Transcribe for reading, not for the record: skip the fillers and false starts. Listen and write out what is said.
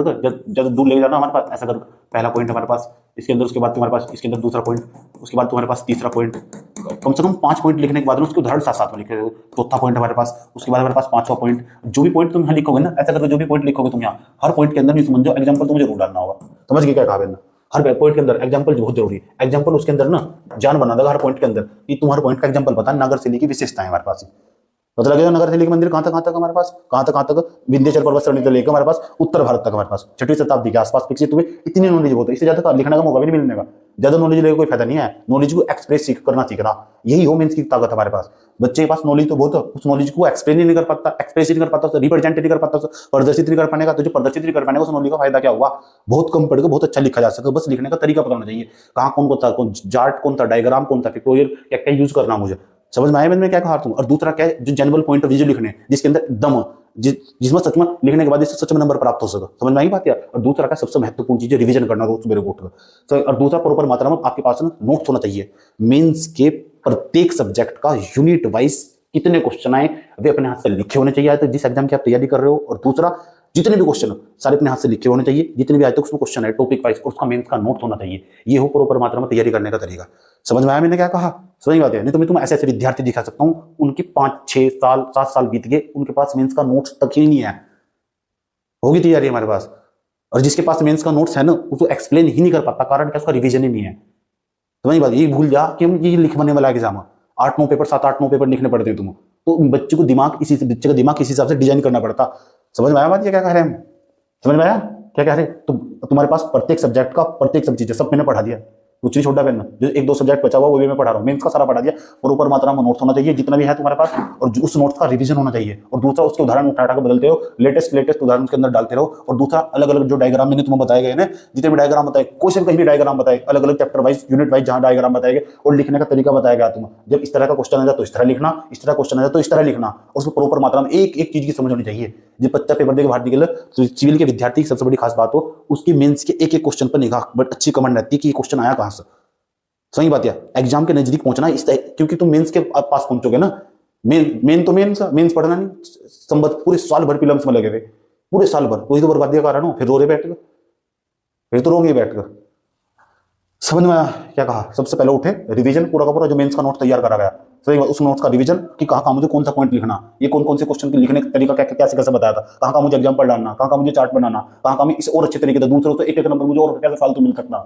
तक जब दूर ले जाना हमारे पास, ऐसा कर, पहला पॉइंट हमारे पास इसके अंदर, उसके बाद तुम्हारे पास इसके अंदर दूसरा पॉइंट, उसके बाद तुम्हारे पास तीसरा पॉइंट, कम से कम 5 पॉइंट लिखने के बाद उसके उदाहरण साथ साथ में लिखे हो, चौथा पॉइंट हमारे पास, उसके बाद हमारे पास 5वां पॉइंट। जो भी पॉइंट तुम यहाँ लिखोगे ना, ऐसा करके जो भी पॉइंट लिखोगे तुम यहाँ, हर पॉइंट के अंदर भी समझो एग्जाम्पल तुम्हें जरूर डालना होगा। समझ गए क्या कहा मैंने? हर पॉइंट के अंदर एग्जाम्पल बहुत जरूरी है। एग्जाम्पल उसके अंदर ना जान बना देगा हर पॉइंट के अंदर कि तुम्हारे पॉइंट का एग्जाम्पल पता है, नगर शैली की विशेषताएं हमारे पास पता लगेगा। नगर शैली के मंदिर कहाँ तक हमारे पास, कहाँ तक विंध्याचल पर्वत श्रेणी से लेकर हमारे पास उत्तर भारत तक हमारे पास 6वीं शताब्दी के आसपास पिछले तुम्हें इतनी नॉलेज होती है, इससे ज्यादा लिखने का मौका भी नहीं मिलने का। ज्यादा नॉलेज लेकर कोई फायदा नहीं है। नॉलेज को एक्सप्रेस करना सीखना, यही हो मेंस की ताकत हमारे पास। बच्चे के पास नॉलेज तो बहुत है, उस नॉलेज को एक्सप्लेन नहीं कर पाता, एक्सप्रेस नहीं कर पाता, रिप्रेजेंट नहीं कर पाता, प्रदर्शित नहीं कर पाने का। तो जो प्रदर्शित नहीं कर पाने का उस नॉलेज का फायदा क्या हुआ? बहुत कम पढ़ के बहुत अच्छा लिखा जा सकता है। बस लिखने का तरीका पता होना चाहिए, कहाँ कौन था, चार्ट कौन था, डायग्राम कौन था, पिक्टोरियल क्या क्या यूज करना मुझे समझ में आया मैंने क्या कहा तुम। और दूसरा क्या है, जो जनरल पॉइंट ऑफ व्यू लिखने, जिसके अंदर दम, जिसमें सच में लिखने के बाद इससे सच में नंबर प्राप्त हो सके। समझ में आई बात यार? और दूसरा का सबसे महत्वपूर्ण चीज है रिवीजन करना रोज सुबह उठकर। तो और दूसरा प्रॉपर मात्रा में आपके पास नोट्स होना चाहिए। मेंस के प्रत्येक सब्जेक्ट का यूनिट वाइज कितने क्वेश्चन आए वे अपने हाथ से लिखे होने चाहिए, तो जिस एग्जाम की आप तैयारी कर रहे हो। और दूसरा, जितने भी क्वेश्चन सारे अपने हाथ से लिखे होने चाहिए, जितने भी आज तक उसमें क्वेश्चन है टॉपिक वाइज, उसका मेंस का नोट होना चाहिए। ये हो प्रॉपर मात्रा में तैयारी करने का तरीका। समझ में आया मैंने क्या कहा? समझ बात है? नहीं तो मैं ऐसे ऐसे विद्यार्थी दिखा सकता हूँ, उनके 5-6 साल 7 साल बीत गए, उनके पास मेंस का नोट्स तक ही नहीं है। होगी तैयारी हमारे पास। और जिसके पास मेंस का नोट्स है ना, उसको एक्सप्लेन ही नहीं कर पाता, कारण क्या? उसका रिवीजन ही नहीं है। समझ बात? ये भूल जा कि हम ये लिखवाने वाला एग्जाम 8-9 पेपर 7-8 9 पेपर लिखने पड़ते हैं तुम, तो बच्चे को दिमाग बच्चे का दिमाग इसी हिसाब से डिजाइन करना पड़ता। समझ में आया बात? ये क्या कह रहे हैं हम? समझ में आया क्या कह रहे हैं? तो तुम्हारे पास प्रत्येक सब्जेक्ट का प्रत्येक सब चीजें सब मैंने पढ़ा दिया, कुछ नहीं छोटा करना। जो 1-2 सब्जेक्ट बचा हुआ वो भी मैं पढ़ा रहा हूँ, मेंस का सारा पढ़ा दिया। और ऊपर मात्रा में नोट्स होना चाहिए जितना भी है तुम्हारे पास, और उस नोट्स का रिवीजन होना चाहिए। और दूसरा, उसके उदाहरण उठा के बदलते हो, लेटेस्ट उदाहरण उसके अंदर डालते रहो। और दूसरा, अलग अलग जो डायग्राम मैंने तुम्हें बताए गए ना, जितने भी डायग्राम बताए, कोई से कहीं भी डायग्राम बताए, अलग अलग चैप्टर वाइज यूनिट वाइज जहां डायग्राम बताए गए, और लिखने का तरीका बताया गया तुम्हें। जब इस तरह का क्वेश्चन आ जाए तो इस तरह लिखना, इस तरह क्वेश्चन आ जाए तो इस तरह लिखना। और उसमें प्रॉपर मात्रा में एक एक चीज की समझ होनी चाहिए। जब बच्चा पेपर देकर बाहर निकले तो सिविल के विद्यार्थी की सबसे बड़ी खास बात हो, उसकी मेंस के एक एक क्वेश्चन पर निगाह बट अच्छी कमांड रहती है कि ये क्वेश्चन आया कहां से। सही बात है? एग्जाम के नजदीक पहुंचना इस, क्योंकि तुम मेंस के पास पहुंचोगे ना, मेंस पढ़ना नहीं, संबंध पूरे साल भर फिल्म्स में लगे हुए, पूरे साल भर, वही तो बर्बादी का कारण हो। फिर रो रहे बैठ कर, फिर तो रोंगे बैठ कर। समझ में आया क्या कहा? सबसे पहले उठे, रिवीजन पूरा का पूरा जो मेंस का नोट तैयार करा गया, सही बात, उस नोट्स का रिवीजन कि कहाँ मुझे कौन सा पॉइंट लिखना, ये कौन से क्वेश्चन के लिखने का तरीका कैसे कैसे बताया था, कहाँ मुझे एग्जाम्पल डालना, कहाँ मुझे चार्ट बनाना, कहाँ मैं इसे और अच्छे तरीके से दूसरों से एक नंबर मुझे और कैसे फालतू मिल सकता।